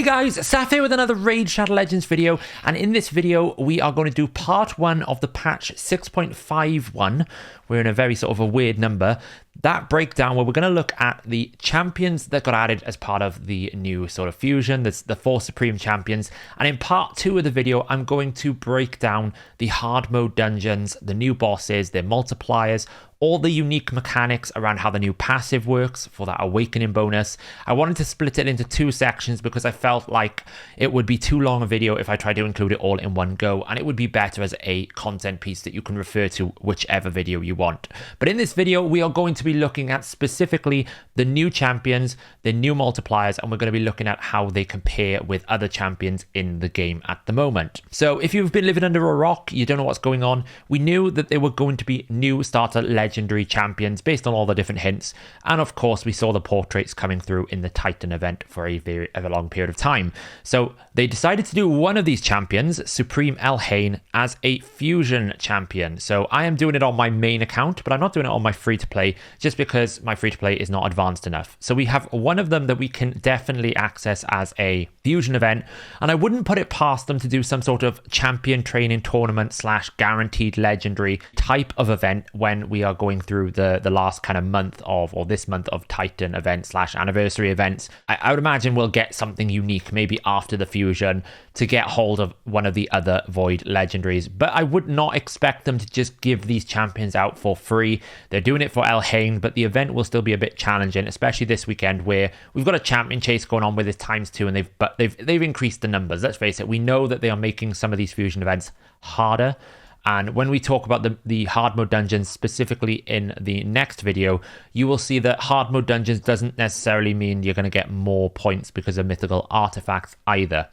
Hey guys, Saf here with another Raid Shadow Legends video, and in this video we are going to do part 1 of the patch 6.51. We're in a very sort of a weird number. That breakdown where we're going to look at the champions that got added as part of the new sort of fusion. That's the 4 Supreme Champions. And in part 2 of the video, I'm going to break down the hard mode dungeons, the new bosses, their multipliers, all the unique mechanics around how the new passive works for that awakening bonus. I wanted to split it into 2 sections because I felt like it would be too long a video if I tried to include it all in one go, and it would be better as a content piece that you can refer to whichever video you want. But in this video, we are going to be looking at specifically the new champions, the new multipliers, and we're going to be looking at how they compare with other champions in the game at the moment. So if you've been living under a rock, you don't know what's going on, we knew that there were going to be new starter legendary champions based on all the different hints, and of course we saw the portraits coming through in the Titan event for a very long period of time. So they decided to do one of these champions, Supreme Hellhades, as a fusion champion. So I am doing it on my main account, but I'm not doing it on my free-to-play just because my free-to-play is not advanced enough. So we have one of them that we can definitely access as a fusion event, and I wouldn't put it past them to do some sort of champion training tournament / guaranteed legendary type of event when we are going through the last kind of month of, or this month of Titan events / anniversary events. I would imagine we'll get something unique maybe after the fusion to get hold of one of the other Void legendaries, but I would not expect them to just give these champions out for free. They're doing it for Hellhades, but the event will still be a bit challenging, especially this weekend where we've got a champion chase going on with this ×2, and they've increased the numbers. Let's face it, we know that they are making some of these fusion events harder. And when we talk about the hard mode dungeons specifically in the next video, you will see that hard mode dungeons doesn't necessarily mean you're going to get more points because of mythical artifacts either.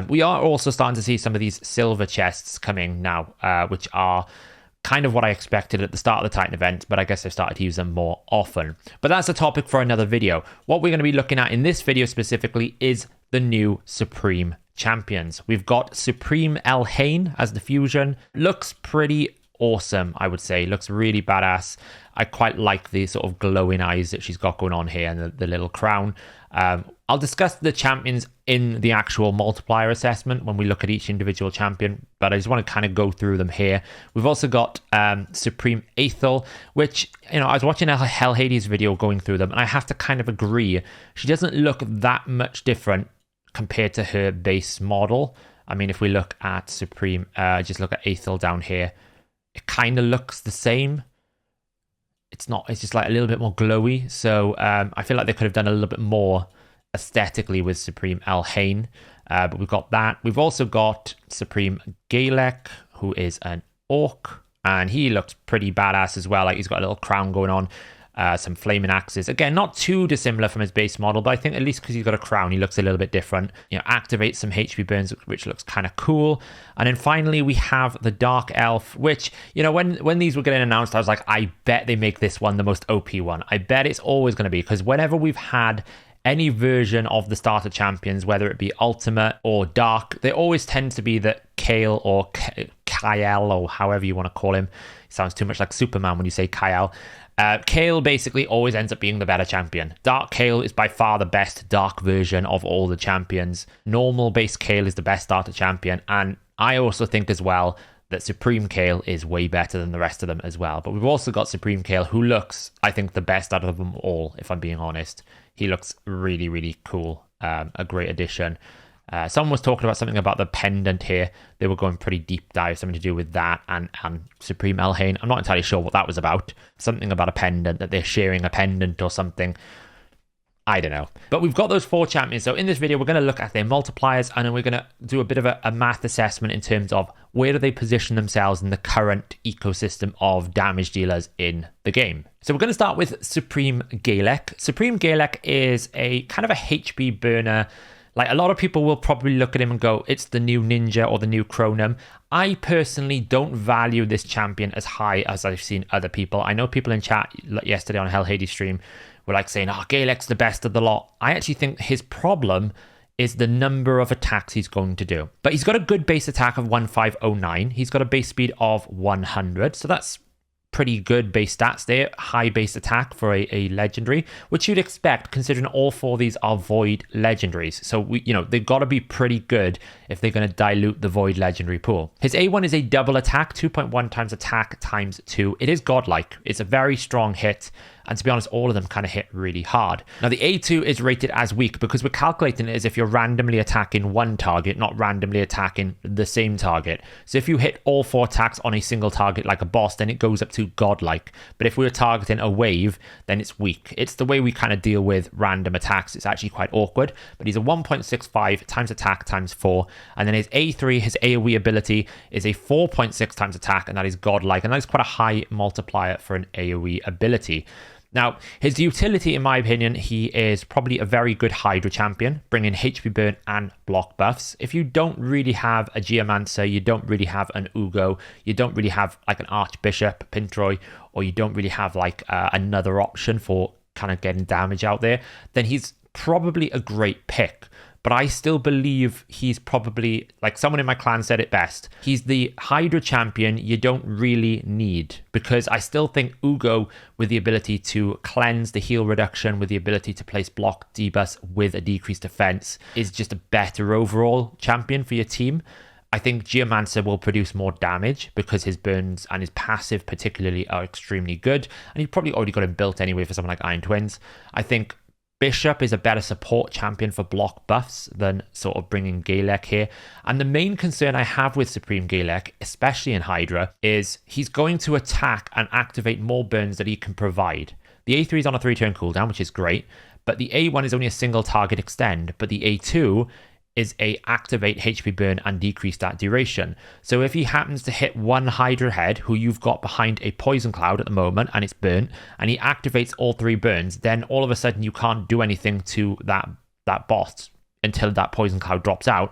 We are also starting to see some of these silver chests coming now, which are kind of what I expected at the start of the Titan event, but I guess I've started to use them more often. But that's a topic for another video. What we're going to be looking at in this video specifically is the new Supreme champions. We've got Supreme Hellhades as the fusion. Looks pretty awesome, I would say. Looks really badass. I quite like the sort of glowing eyes that she's got going on here, and the little crown. I'll discuss the champions in the actual multiplier assessment when we look at each individual champion, but I just want to kind of go through them here. We've also got Supreme Aether, which, you know, I was watching a Hellhades video going through them, and I have to kind of agree, she doesn't look that much different compared to her base model. I mean, if we look at Supreme, just look at Aether down here, it kind of looks the same. It's not, it's just like a little bit more glowy. So I feel like they could have done a little bit more aesthetically with Supreme Hellhades. But we've got that. We've also got Supreme Galax, who is an orc, and he looks pretty badass as well. Like, he's got a little crown going on. Some flaming axes. Again, not too dissimilar from his base model, but I think at least because he's got a crown, he looks a little bit different. You know, activates some HP burns, which looks kind of cool. And then finally, we have the Dark Elf, which, you know, when these were getting announced, I was like, I bet they make this one the most OP one. I bet it's always going to be, because whenever we've had any version of the starter champions, whether it be Ultimate or Dark, they always tend to be that Kale or Kyle, or however you want to call him. It sounds too much like Superman when you say Kyle. Kale basically always ends up being the better champion. Dark Kale is by far the best dark version of all the champions. Normal base Kale is the best starter champion, and I also think as well that Supreme Kale is way better than the rest of them as well. But we've also got Supreme Kale, who looks, I think, the best out of them all, if I'm being honest. He looks really, really cool. A great addition. Someone was talking about something about the pendant here. They were going pretty deep dive, something to do with that and Supreme Hellhades. I'm not entirely sure what that was about. Something about a pendant, that they're sharing a pendant or something. I don't know. But we've got those 4 champions. So in this video, we're going to look at their multipliers, and then we're going to do a bit of a math assessment in terms of where do they position themselves in the current ecosystem of damage dealers in the game. So we're going to start with Supreme Galax. Supreme Galax is a kind of a HP burner. Like, a lot of people will probably look at him and go, it's the new ninja or the new Chronum. I personally don't value this champion as high as I've seen other people. I know people in chat yesterday on Hellhades stream were like saying, oh, Galax the best of the lot. I actually think his problem is the number of attacks he's going to do. But he's got a good base attack of 1509. He's got a base speed of 100. So that's pretty good base stats there, high base attack for a legendary, which you'd expect considering all 4 of these are void legendaries. So they've got to be pretty good if they're going to dilute the void legendary pool. His A1 is a double attack, 2.1 times attack times 2. It is godlike. It's a very strong hit. And to be honest, all of them kind of hit really hard. Now, the A2 is rated as weak because we're calculating it as if you're randomly attacking one target, not randomly attacking the same target. So if you hit all 4 attacks on a single target like a boss, then it goes up to godlike. But if we were targeting a wave, then it's weak. It's the way we kind of deal with random attacks. It's actually quite awkward. But he's a 1.65 times attack times 4. And then his A3, his AoE ability, is a 4.6 times attack, and that is godlike. And that is quite a high multiplier for an AoE ability. Now, his utility, in my opinion, he is probably a very good Hydra champion, bringing HP burn and block buffs. If you don't really have a Geomancer, you don't really have an Ugo, you don't really have like an Archbishop, Pintroy, or you don't really have like another option for kind of getting damage out there, then he's probably a great pick. But I still believe he's probably, like someone in my clan said it best, he's the Hydra champion you don't really need, because I still think Ugo, with the ability to cleanse the heal reduction, with the ability to place block debuffs with a decreased defense, is just a better overall champion for your team. I think Geomancer will produce more damage because his burns and his passive particularly are extremely good, and you've probably already got him built anyway for someone like Iron Twins. I think Bishop is a better support champion for block buffs than sort of bringing Galax here. And the main concern I have with Supreme Galax, especially in Hydra, is he's going to attack and activate more burns that he can provide. The A3 is on a 3-turn cooldown, which is great, but the A1 is only a single target extend, but the A2 is a activate HP burn and decrease that duration. So if he happens to hit one Hydra head who you've got behind a poison cloud at the moment and it's burnt, and he activates all 3 burns, then all of a sudden you can't do anything to that boss until that poison cloud drops out,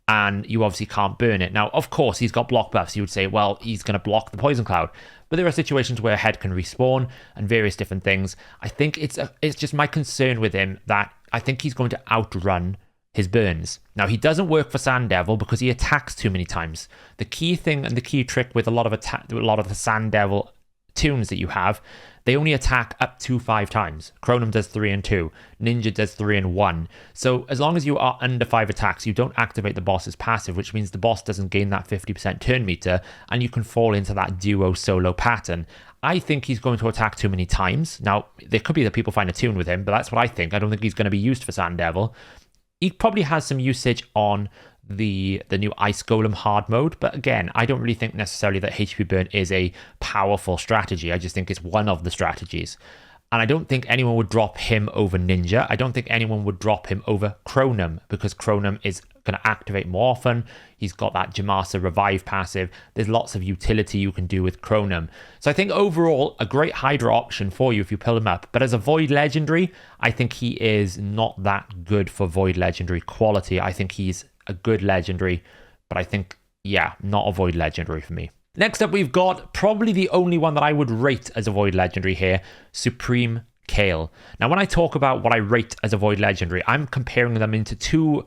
and you obviously can't burn it. Now, of course, he's got block buffs. You would say, well, he's going to block the poison cloud. But there are situations where a head can respawn and various different things. I think it's just my concern with him that I think he's going to outrun his burns. Now, he doesn't work for Sand Devil because he attacks too many times. The key thing and the key trick with a lot of the Sand Devil tunes that you have, they only attack up to 5 times. Chronum does 3 and 2. Ninja does 3 and 1. So as long as you are under 5 attacks, you don't activate the boss's passive, which means the boss doesn't gain that 50% turn meter, and you can fall into that duo solo pattern. I think he's going to attack too many times. Now, there could be that people find a tune with him, but that's what I think. I don't think he's going to be used for Sand Devil. He probably has some usage on the new Ice Golem hard mode, but again, I don't really think necessarily that HP burn is a powerful strategy. I just think it's one of the strategies. And I don't think anyone would drop him over Ninja. I don't think anyone would drop him over Chronum, because Chronum is going to activate more often. He's got that Jamasa revive passive. There's lots of utility you can do with Chronum. So I think overall, a great Hydra option for you if you pull him up. But as a Void Legendary, I think he is not that good for Void Legendary quality. I think he's a good Legendary, but I think, yeah, not a Void Legendary for me. Next up, we've got probably the only one that I would rate as a Void Legendary here, Supreme Kale. Now, when I talk about what I rate as a Void Legendary, I'm comparing them into two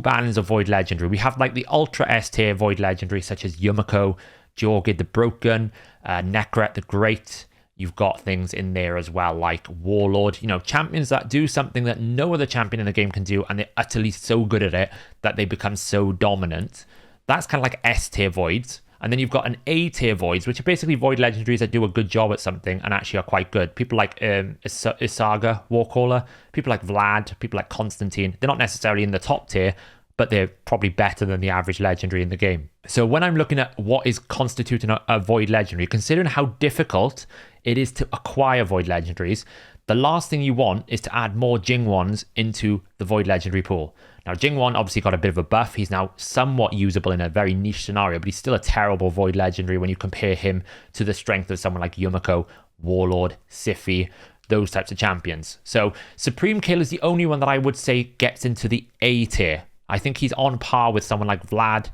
bands of Void Legendary. We have like the Ultra S tier Void Legendary, such as Yumiko, Jorgid the Broken, Nekret the Great. You've got things in there as well, like Warlord, champions that do something that no other champion in the game can do, and they're utterly so good at it that they become so dominant. That's kind of like S tier Voids. And then you've got an A tier Voids, which are basically Void Legendaries that do a good job at something and actually are quite good. People like Isaga, Warcaller, people like Vlad, people like Constantine. They're not necessarily in the top tier, but they're probably better than the average Legendary in the game. So when I'm looking at what is constituting a Void Legendary, considering how difficult it is to acquire Void Legendaries, the last thing you want is to add more Jingwons into the Void Legendary pool. Now, Jingwon obviously got a bit of a buff. He's now somewhat usable in a very niche scenario, but he's still a terrible Void Legendary when you compare him to the strength of someone like Yumiko, Warlord, Siphi, those types of champions. So Supreme Kale is the only one that I would say gets into the A tier. I think he's on par with someone like Vlad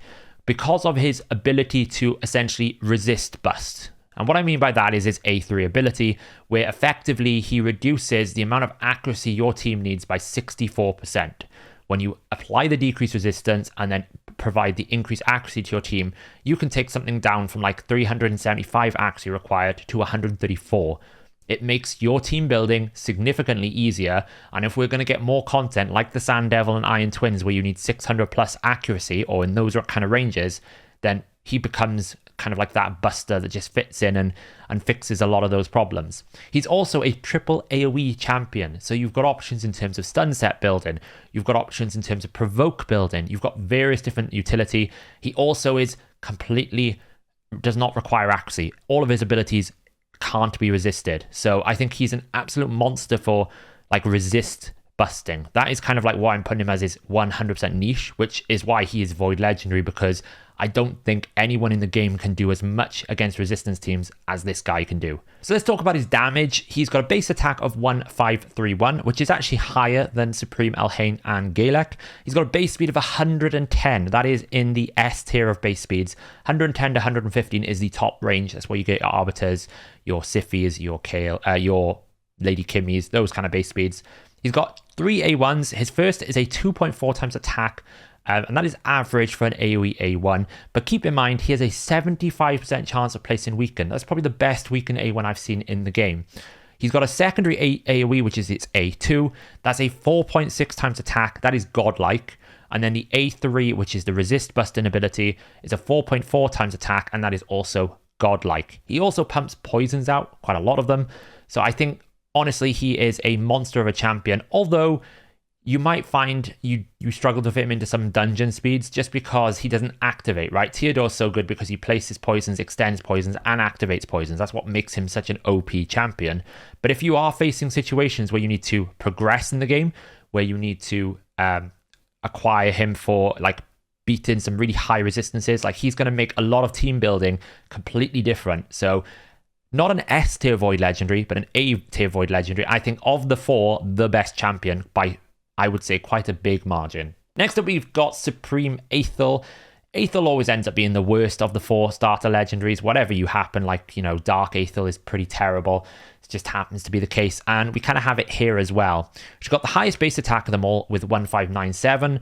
because of his ability to essentially resist bust. And what I mean by that is his A3 ability, where effectively he reduces the amount of accuracy your team needs by 64%. When you apply the decreased resistance and then provide the increased accuracy to your team, you can take something down from like 375 accuracy required to 134. It makes your team building significantly easier, and if we're going to get more content like the Sand Devil and Iron Twins where you need 600 plus accuracy, or in those kind of ranges, then he becomes kind of like that buster that just fits in and fixes a lot of those problems. He's also a triple AoE champion, so you've got options in terms of stun set building, you've got options in terms of provoke building, you've got various different utility. He also does not require accuracy. All of his abilities can't be resisted. So I think he's an absolute monster for like resist busting. That is kind of like why I'm putting him as his 100% niche, which is why he is Void Legendary, because I don't think anyone in the game can do as much against resistance teams as this guy can do. So let's talk about his damage. He's got a base attack of 1531, which is actually higher than Supreme Elhain and Galax. He's got a base speed of 110. That is in the S tier of base speeds. 110 to 115 is the top range. That's where you get your Arbiters, your Siffies, your Kale, your Lady Kimmies, those kind of base speeds. He's got 3 A1s. His first is a 2.4 times attack, and that is average for an AoE A1. But keep in mind, he has a 75% chance of placing Weaken. That's probably the best Weaken A1 I've seen in the game. He's got a secondary AoE, which is its A2. That's a 4.6 times attack. That is godlike. And then the A3, which is the resist busting ability, is a 4.4 times attack, and that is also godlike. He also pumps poisons out, quite a lot of them. So I think, honestly, he is a monster of a champion, although you might find you struggle to fit him into some dungeon speeds just because he doesn't activate, right? Theodore's so good because he places poisons, extends poisons, and activates poisons. That's what makes him such an OP champion. But if you are facing situations where you need to progress in the game, where you need to acquire him for like beating some really high resistances, like he's going to make a lot of team building completely different. So not an S tier Void Legendary, but an A tier Void Legendary. I think of the four, the best champion by, I would say, quite a big margin. Next up, we've got Supreme Aether. Aether always ends up being the worst of the 4 starter legendaries. Whatever you happen, like, you know, Dark Aether is pretty terrible. It just happens to be the case. And we kind of have it here as well. She's got the highest base attack of them all with 1597.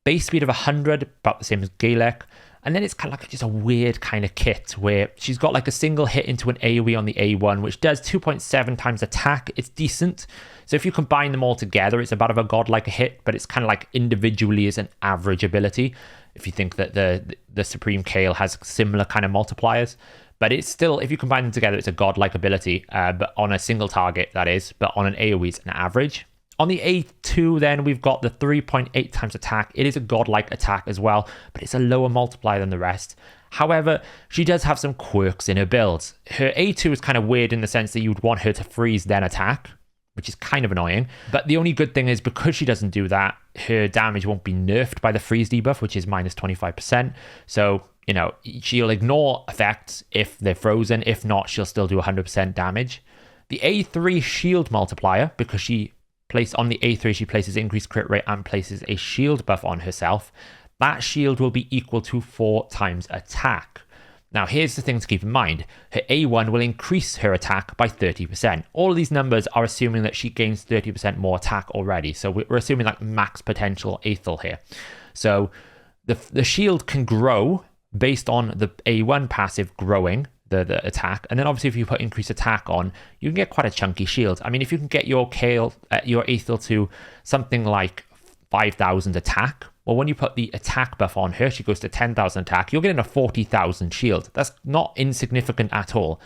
Base speed of 100, about the same as Galax. And then it's kind of like just a weird kind of kit where she's got like a single hit into an AoE on the A1, which does 2.7 times attack. It's decent. So if you combine them all together, it's about of a godlike hit, but it's kind of like individually is an average ability. If you think that the Supreme Kale has similar kind of multipliers, but it's still, if you combine them together, it's a godlike ability, but on a single target, that is, but on an AoE, it's an average. On the A2, then, we've got the 3.8 times attack. It is a godlike attack as well, but it's a lower multiplier than the rest. However, she does have some quirks in her builds. Her A2 is kind of weird in the sense that you would want her to freeze then attack, which is kind of annoying. But the only good thing is because she doesn't do that, her damage won't be nerfed by the freeze debuff, which is minus 25%. So, you know, she'll ignore effects if they're frozen. If not, she'll still do 100% damage. The A3 shield multiplier, because she placed on the A3, she places increased crit rate and places a shield buff on herself. That shield will be equal to 4 times attack. Now, here's the thing to keep in mind. Her A1 will increase her attack by 30%. All of these numbers are assuming that she gains 30% more attack already. So we're assuming like max potential Aether here. So the shield can grow based on the A1 passive growing the attack. And then obviously if you put increased attack on, you can get quite a chunky shield. I mean, if you can get your Aether to something like 5,000 attack, well, when you put the attack buff on her, she goes to 10,000 attack, you're getting a 40,000 shield. That's not insignificant at all.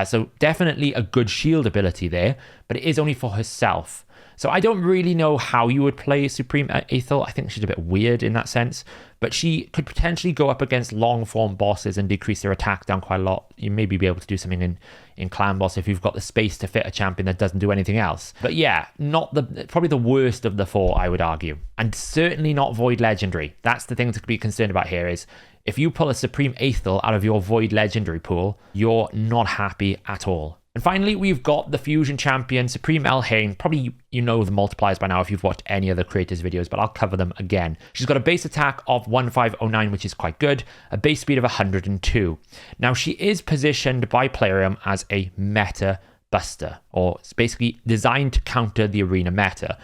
So definitely a good shield ability there, but it is only for herself. So I don't really know how you would play Supreme Aether. I think she's a bit weird in that sense, but she could potentially go up against long form bosses and decrease their attack down quite a lot. You maybe be able to do something in clan boss if you've got the space to fit a champion that doesn't do anything else. But yeah, probably the worst of the 4, I would argue, and certainly not Void Legendary. That's the thing to be concerned about here is if you pull a Supreme Aether out of your Void Legendary pool, you're not happy at all. And finally, we've got the Fusion Champion, Supreme Elhain. Probably you know the multipliers by now if you've watched any other creators' videos, but I'll cover them again. She's got a base attack of 1509, which is quite good, a base speed of 102. Now, she is positioned by Plarium as a meta buster, or it's basically designed to counter the arena meta.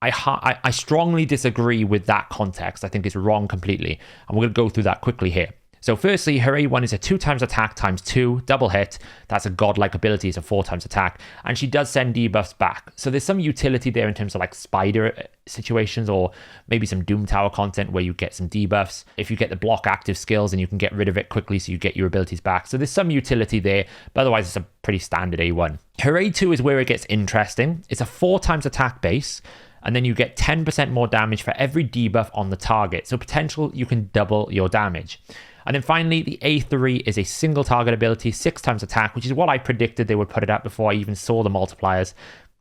I strongly disagree with that context. I think it's wrong completely. And we're going to go through that quickly here. So firstly, her A1 is a 2 times attack times 2, double hit. That's a godlike ability, it's a 4 times attack. And she does send debuffs back. So there's some utility there in terms of like spider situations, or maybe some Doom Tower content where you get some debuffs. If you get the block active skills and you can get rid of it quickly so you get your abilities back. So there's some utility there, but otherwise it's a pretty standard A1. Her A2 is where it gets interesting. It's a 4 times attack base, and then you get 10% more damage for every debuff on the target. So potential, you can double your damage. And then finally, the A3 is a single target ability, 6 times attack, which is what I predicted they would put it at before I even saw the multipliers,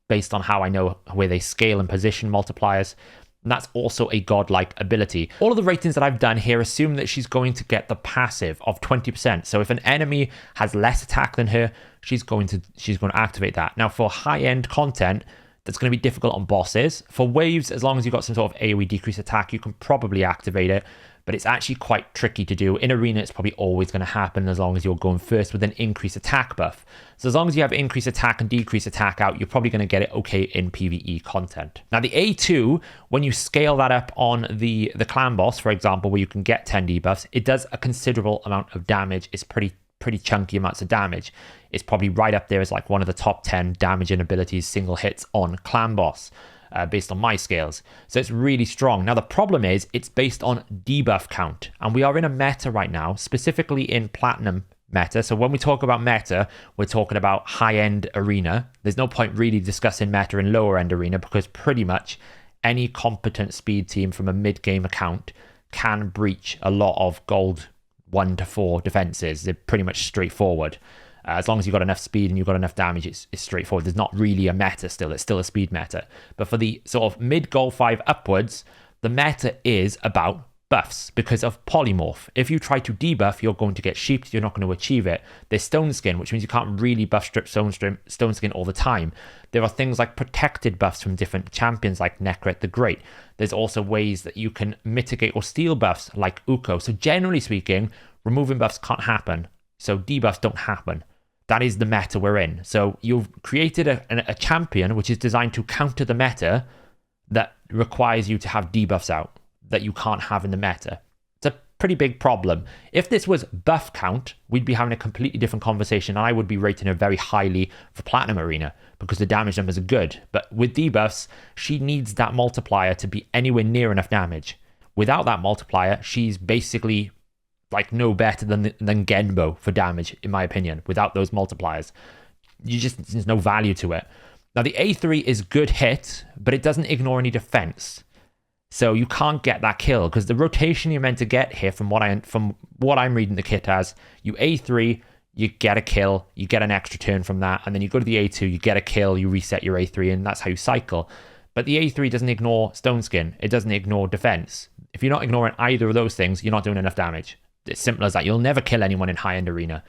based on how I know where they scale and position multipliers. And that's also a godlike ability. All of the ratings that I've done here assume that she's going to get the passive of 20%. So if an enemy has less attack than her, she's going to activate that. Now for high-end content, that's going to be difficult on bosses. For waves, as long as you've got some sort of AoE decrease attack, you can probably activate it, but it's actually quite tricky to do. In arena, it's probably always going to happen as long as you're going first with an increased attack buff. So as long as you have increased attack and decreased attack out, you're probably going to get it okay in PvE content. Now the A2, when you scale that up on the clan boss, for example, where you can get 10 debuffs, it does a considerable amount of damage. It's pretty chunky amounts of damage. It's probably right up there as like one of the top 10 damaging abilities, single hits on clan boss, based on my scales. So it's really strong. Now the problem is it's based on debuff count, and we are in a meta right now, specifically in platinum meta. So when we talk about meta, we're talking about high-end arena. There's no point really discussing meta in lower-end arena, because pretty much any competent speed team from a mid-game account can breach a lot of gold 1 to 4 defenses. They're pretty much straightforward. As long as you've got enough speed and you've got enough damage, it's straightforward. There's not really a meta still. It's still a speed meta. But for the sort of mid goal 5 upwards, the meta is about buffs because of polymorph. If you try to debuff, you're going to get sheeped. You're not going to achieve it. There's stone skin, which means you can't really buff strip stone skin all the time. There are things like protected buffs from different champions like Nekret the Great. There's also ways that you can mitigate or steal buffs like Uko. So generally speaking, removing buffs can't happen. So debuffs don't happen. That is the meta we're in. So you've created a champion which is designed to counter the meta that requires you to have debuffs out that you can't have in the meta. It's a pretty big problem. If this was buff count, we'd be having a completely different conversation, and I would be rating her very highly for Platinum Arena because the damage numbers are good. But with debuffs, she needs that multiplier to be anywhere near enough damage. Without that multiplier, she's basically like no better than Genbo for damage, in my opinion. Without those multipliers, there's no value to it. Now the A3 is good hit, but it doesn't ignore any defense, so you can't get that kill because the rotation you're meant to get here, from what I'm reading the kit as, you A3, you get a kill, you get an extra turn from that, and then you go to the A2, you get a kill, you reset your A3, and that's how you cycle. But the A3 doesn't ignore stone skin, it doesn't ignore defense. If you're not ignoring either of those things, you're not doing enough damage. It's simple as that. You'll never kill anyone in high-end arena.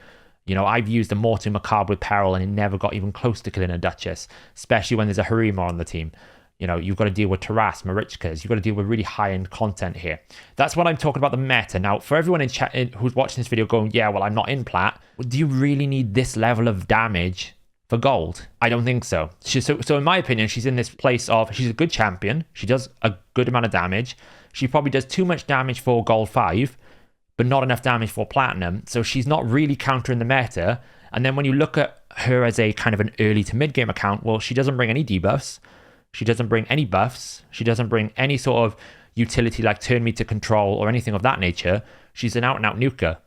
You know, I've used a Mortu Macabre with Peril and it never got even close to killing a Duchess, especially when there's a Harima on the team. You know, you've got to deal with Taras, Marichkas. You've got to deal with really high-end content here. That's what I'm talking about, the meta. Now, for everyone in chat who's watching this video going, yeah, well, I'm not in plat. Do you really need this level of damage for gold? I don't think so. So in my opinion, she's in this place of, she's a good champion. She does a good amount of damage. She probably does too much damage for gold 5, but not enough damage for platinum. So she's not really countering the meta. And then when you look at her as a kind of an early to mid game account, well, she doesn't bring any debuffs. She doesn't bring any buffs. She doesn't bring any sort of utility like turn meter control or anything of that nature. She's an out and out nuker.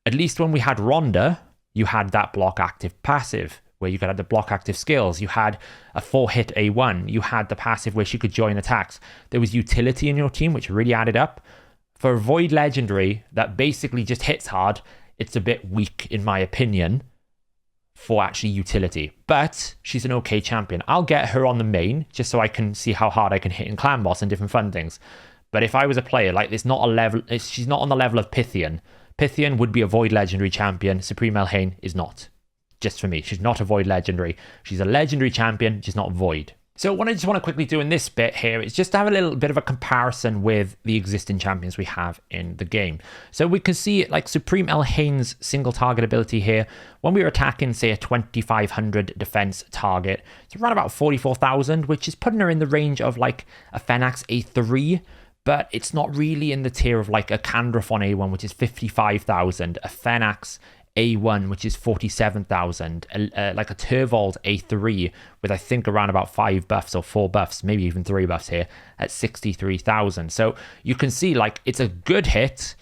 At least when we had Rhonda, you had that block active passive where you could have the block active skills. You had a 4-hit A1. You had the passive where she could join attacks. There was utility in your team, which really added up. For a Void Legendary that basically just hits hard, it's a bit weak, in my opinion, for actually utility. But she's an okay champion. I'll get her on the main, just so I can see how hard I can hit in Clan Boss and different fundings. But if I was a player, like, she's not on the level of Pythian. Pythian would be a Void Legendary champion. Supreme Elhain is not. Just for me. She's not a Void Legendary. She's a Legendary champion, just not Void. So what I just want to quickly do in this bit here is just to have a little bit of a comparison with the existing champions we have in the game. So we can see like Supreme Hellhades' single target ability here. When we were attacking, say, a 2500 defense target, it's around about 44,000, which is putting her in the range of like a Phoenix A3, but it's not really in the tier of like a Candrathon A1, which is 55,000, a Phoenix A1, which is 47,000, like a Turvold A3 with I think around about 5 buffs or 4 buffs, maybe even 3 buffs here at 63,000. So you can see like it's a good hit,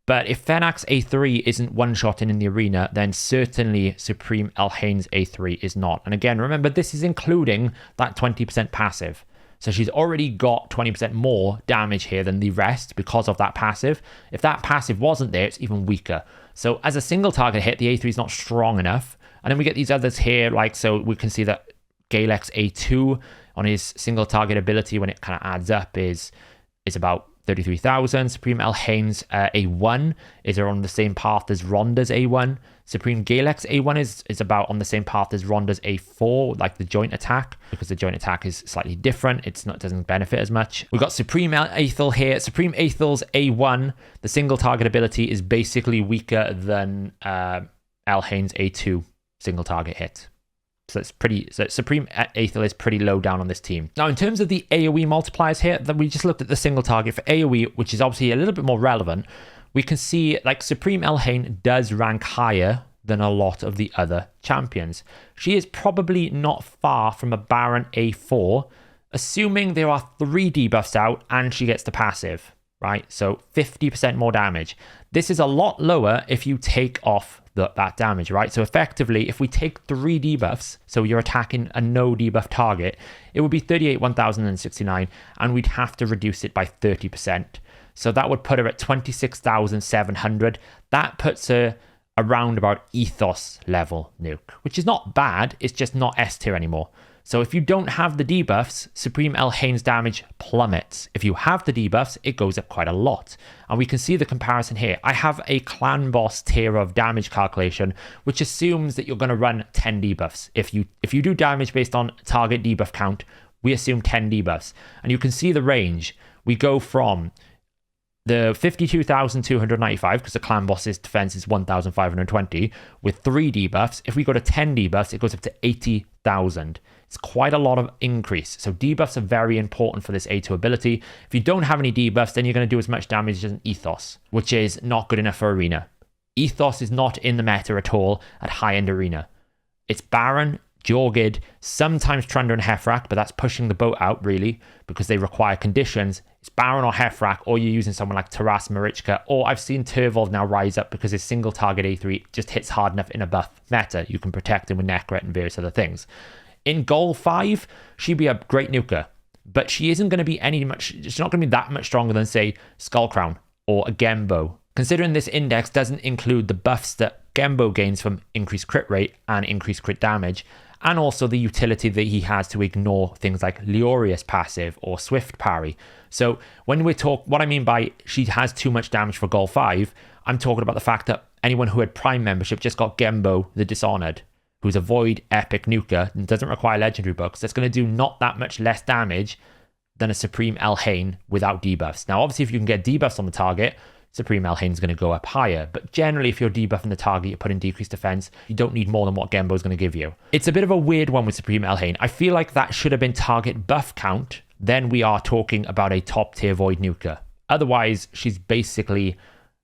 but if Phoenix A3 isn't one-shotting in the arena, then certainly Supreme Hellhades A3 is not. And again, remember, this is including that 20% passive. So she's already got 20% more damage here than the rest because of that passive. If that passive wasn't there, it's even weaker. So as a single target hit, the A3 is not strong enough. And then we get these others here, like, so we can see that Galax A2 on his single target ability, when it kind of adds up, is about 33,000. Supreme Hellhades A1 is on the same path as Ronda's A1. Supreme Galax A1 is about on the same path as Ronda's A4, like the joint attack, because the joint attack is slightly different. It doesn't benefit as much. We've got Supreme Aether here. Supreme Aether's A1, the single target ability is basically weaker than Hellhades A2 single target hit. So Supreme Aether is pretty low down on this team. Now, in terms of the AoE multipliers here, that we just looked at the single target for AoE, which is obviously a little bit more relevant. We can see like Supreme Hellhades does rank higher than a lot of the other champions. She is probably not far from a Baron A4, assuming there are 3 debuffs out and she gets the passive, right? So 50% more damage. This is a lot lower if you take off that damage, right? So effectively, if we take 3 debuffs, so you're attacking a no debuff target, it would be 38,169, and we'd have to reduce it by 30%. So that would put her at 26,700. That puts her around about Ethos level nuke, which is not bad. It's just not S tier anymore. So if you don't have the debuffs, Supreme Hellhades damage plummets. If you have the debuffs, it goes up quite a lot. And we can see the comparison here. I have a clan boss tier of damage calculation, which assumes that you're going to run 10 debuffs. If you do damage based on target debuff count, we assume 10 debuffs. And you can see the range. We go from the 52,295, because the clan boss's defense is 1,520, with 3 debuffs. If we go to 10 debuffs, it goes up to 80,000. It's quite a lot of increase. So debuffs are very important for this A2 ability. If you don't have any debuffs, then you're going to do as much damage as an Ethos, which is not good enough for Arena. Ethos is not in the meta at all at high-end Arena. It's Baron, Jorgid, sometimes Trunda and Heffrak, but that's pushing the boat out, really, because they require conditions. It's Baron or Heffrak, or you're using someone like Taras Marichka, or I've seen Turvold now rise up because his single target A3 just hits hard enough in a buff meta. You can protect him with Necret and various other things. In Goal 5, she'd be a great nuker, but she isn't going to be she's not going to be that much stronger than, say, Skullcrown or a Gembo. Considering this index doesn't include the buffs that Gembo gains from increased crit rate and increased crit damage, and also the utility that he has to ignore things like Leorius passive or Swift parry. So when we talk, what I mean by she has too much damage for Goal 5, I'm talking about the fact that anyone who had Prime membership just got Gembo the Dishonored, who's a Void Epic nuker and doesn't require legendary books. That's going to do not that much less damage than a Supreme Hellhades without debuffs. Now, obviously, if you can get debuffs on the target, Supreme Hellhades is going to go up higher. But generally, if you're debuffing the target, you're putting decreased defense, you don't need more than what Gembo is going to give you. It's a bit of a weird one with Supreme Hellhades. I feel like that should have been target buff count. Then we are talking about a top tier Void nuker. Otherwise, she's basically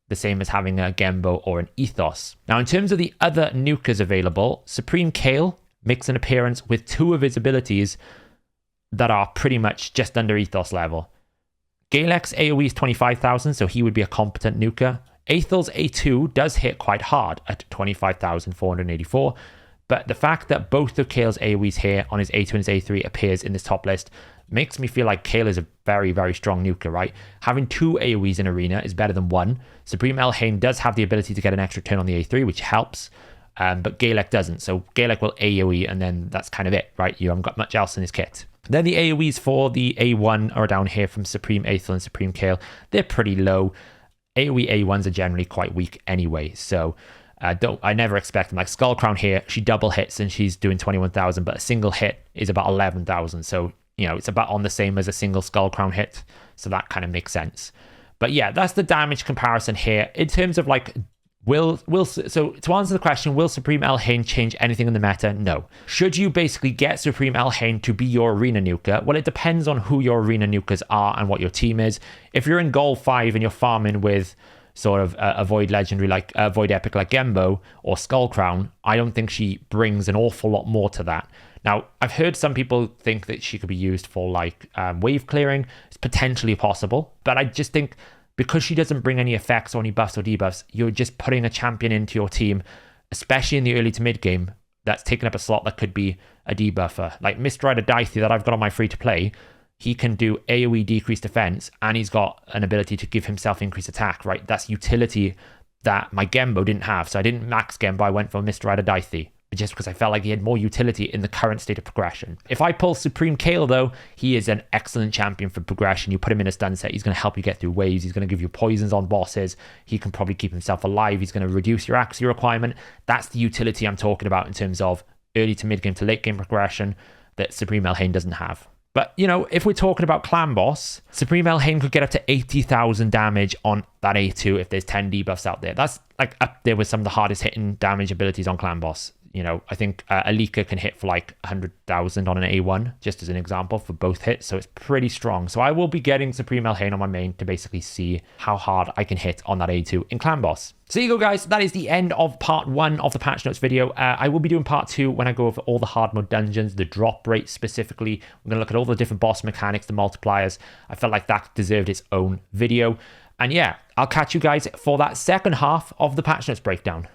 the same as having a Gembo or an Ethos. Now, in terms of the other nukers available, Supreme Kale makes an appearance with 2 of his abilities that are pretty much just under Ethos level. Galax AoE is 25,000, so he would be a competent nuker. Aethel's A2 does hit quite hard at 25,484, but the fact that both of Kale's AoEs here on his A2 and his A3 appears in this top list makes me feel like Kale is a very, very strong nuker, right? Having 2 AoEs in Arena is better than 1. Supreme Hellhades does have the ability to get an extra turn on the A3, which helps, but Galax doesn't. So Galax will AoE, and then that's kind of it, right? You haven't got much else in his kit. Then the AoEs for the A1 are down here from Supreme Aether and Supreme Kale. They're pretty low. AoE A1s are generally quite weak anyway, so I never expect them. Like Skull Crown here, she double hits and she's doing 21,000, but a single hit is about 11,000. So, you know, it's about on the same as a single Skull Crown hit. So that kind of makes sense. But yeah, that's the damage comparison here. In terms of like, so to answer the question, will Supreme Elhain change anything in the meta? No. Should you basically get Supreme Elhain to be your arena nuker? Well, it depends on who your arena nukers are and what your team is. If you're in Goal 5 and you're farming with sort of a Void Legendary like Void Epic like Gembo or Skull Crown, I don't think she brings an awful lot more to that. Now, I've heard some people think that she could be used for like wave clearing. It's potentially possible, but I just think because she doesn't bring any effects or any buffs or debuffs, you're just putting a champion into your team, especially in the early to mid game, that's taking up a slot that could be a debuffer. Like Mistrider Daithia that I've got on my free to play, he can do AoE decreased defense and he's got an ability to give himself increased attack, right? That's utility that my Gembo didn't have. So I didn't max Gembo, I went for Mistrider Daithia, just because I felt like he had more utility in the current state of progression. If I pull Supreme Kale though, he is an excellent champion for progression. You put him in a stun set, he's going to help you get through waves, he's going to give you poisons on bosses, he can probably keep himself alive, he's going to reduce your accuracy requirement. That's the utility I'm talking about in terms of early to mid game to late game progression that Supreme Elhain doesn't have. But, you know, if we're talking about Clan Boss, Supreme Elhain could get up to 80,000 damage on that A2 if there's 10 debuffs out there. That's like up there with some of the hardest hitting damage abilities on Clan Boss. You know, I think Alika can hit for like 100,000 on an A1, just as an example, for both hits. So it's pretty strong. So I will be getting Supreme Elhain on my main to basically see how hard I can hit on that A2 in Clan Boss. So there you go, guys. That is the end of part 1 of the patch notes video. I will be doing part 2 when I go over all the hard mode dungeons, the drop rate specifically. I'm going to look at all the different boss mechanics, the multipliers. I felt like that deserved its own video. And yeah, I'll catch you guys for that second half of the patch notes breakdown.